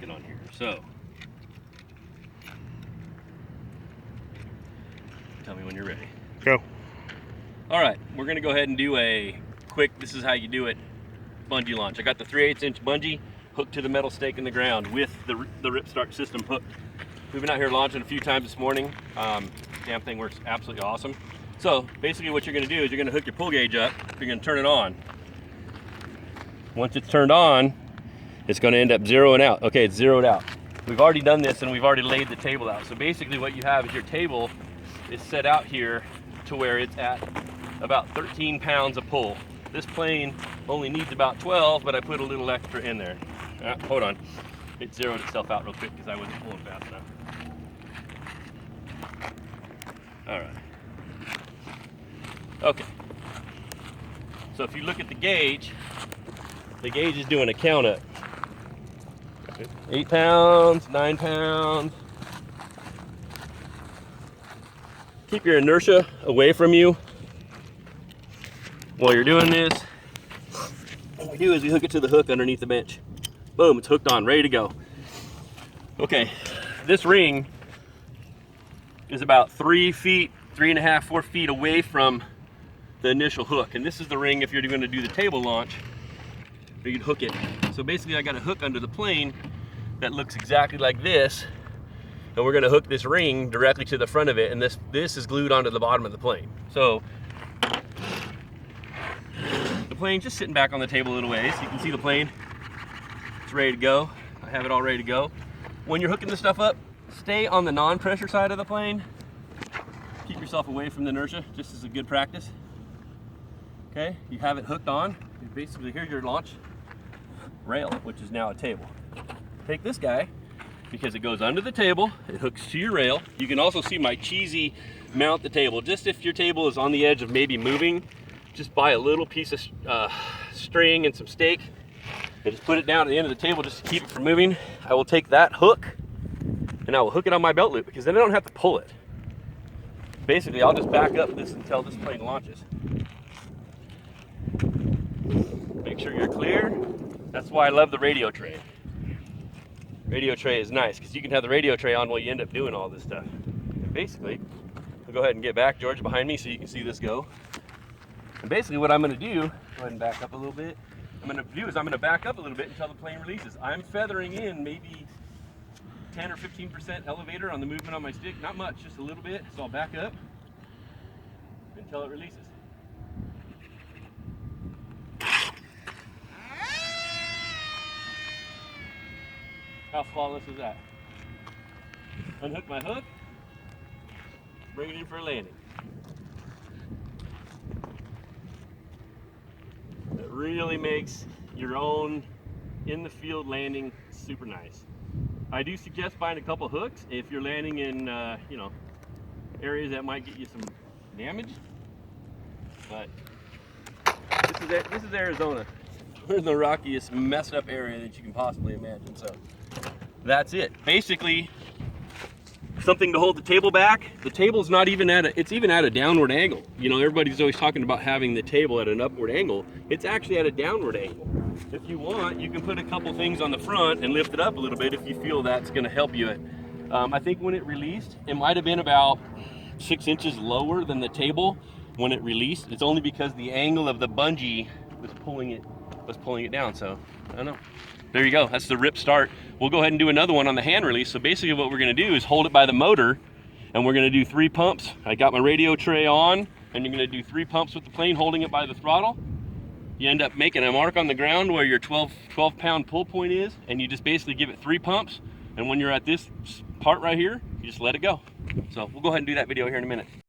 it on here. So, tell me when you're ready. Go. All right, we're gonna go ahead and do a quick, this is how you do it, bungee launch. I got the 3/8 inch bungee hooked to the metal stake in the ground with the Ripstart system hooked. We've been out here launching a few times this morning. Damn thing works absolutely awesome. So basically what you're gonna do is you're gonna hook your pull gauge up, you're gonna turn it on. Once it's turned on, it's gonna end up zeroing out. Okay, it's zeroed out. We've already done this and we've already laid the table out. So basically what you have is your table is set out here to where it's at about 13 pounds of pull. This plane only needs about 12, but I put a little extra in there. Hold on. It zeroed itself out real quick because I wasn't pulling fast enough. All right. Okay. So if you look at the gauge is doing a count up. 8 pounds, 9 pounds. Keep your inertia away from you while you're doing this. What we do is we hook it to the hook underneath the bench. Boom, it's hooked on, ready to go. Okay, this ring is about 3 feet, 3.5, 4 feet away from the initial hook. And this is the ring if you're going to do the table launch, you'd hook it. So basically I got a hook under the plane that looks exactly like this. And we're going to hook this ring directly to the front of it. And this is glued onto the bottom of the plane. So the plane's just sitting back on the table a little ways. You can see the plane. It's ready to go. I have it all ready to go. When you're hooking this stuff up, stay on the non-pressure side of the plane. Keep yourself away from the inertia, just as a good practice. Okay, you have it hooked on. Basically, here's your launch rail, which is now a table. Take this guy, because it goes under the table, it hooks to your rail. You can also see my cheesy mount the table. Just if your table is on the edge of maybe moving, just buy a little piece of string and some stake and just put it down at the end of the table just to keep it from moving. I will take that hook and I will hook it on my belt loop because then I don't have to pull it. Basically, I'll just back up this until this plane launches. Make sure you're clear. That's why I love the radio tray. Radio tray is nice because you can have the radio tray on while you end up doing all this stuff. And basically, I'll go ahead and get back, George, behind me so you can see this go. And basically what I'm going to do, go ahead and back up a little bit. I'm going to back up a little bit until the plane releases. I'm feathering in maybe 10 or 15% elevator on the movement on my stick. Not much, just a little bit. So I'll back up until it releases. How flawless is that? Unhook my hook, bring it in for a landing. It really makes your own in the field landing super nice. I do suggest buying a couple hooks if you're landing in you know, areas that might get you some damage. But this is Arizona. We're in the rockiest, messed up area that you can possibly imagine. So that's it. Basically, something to hold the table back. The table's not even it's even at a downward angle. You know, everybody's always talking about having the table at an upward angle. It's actually at a downward angle. If you want, you can put a couple things on the front and lift it up a little bit if you feel that's gonna help you. I think when it released, it might have been about 6 inches lower than the table when it released. It's only because the angle of the bungee was pulling it down. So I don't know. There you go. That's the Ripstart. We'll go ahead and do another one on the hand release. So basically what we're going to do is hold it by the motor and we're going to do 3 pumps. I got my radio tray on and you're going to do 3 pumps with the plane holding it by the throttle. You end up making a mark on the ground where your 12 pound pull point is, and you just basically give it 3 pumps. And when you're at this part right here, you just let it go. So we'll go ahead and do that video here in a minute.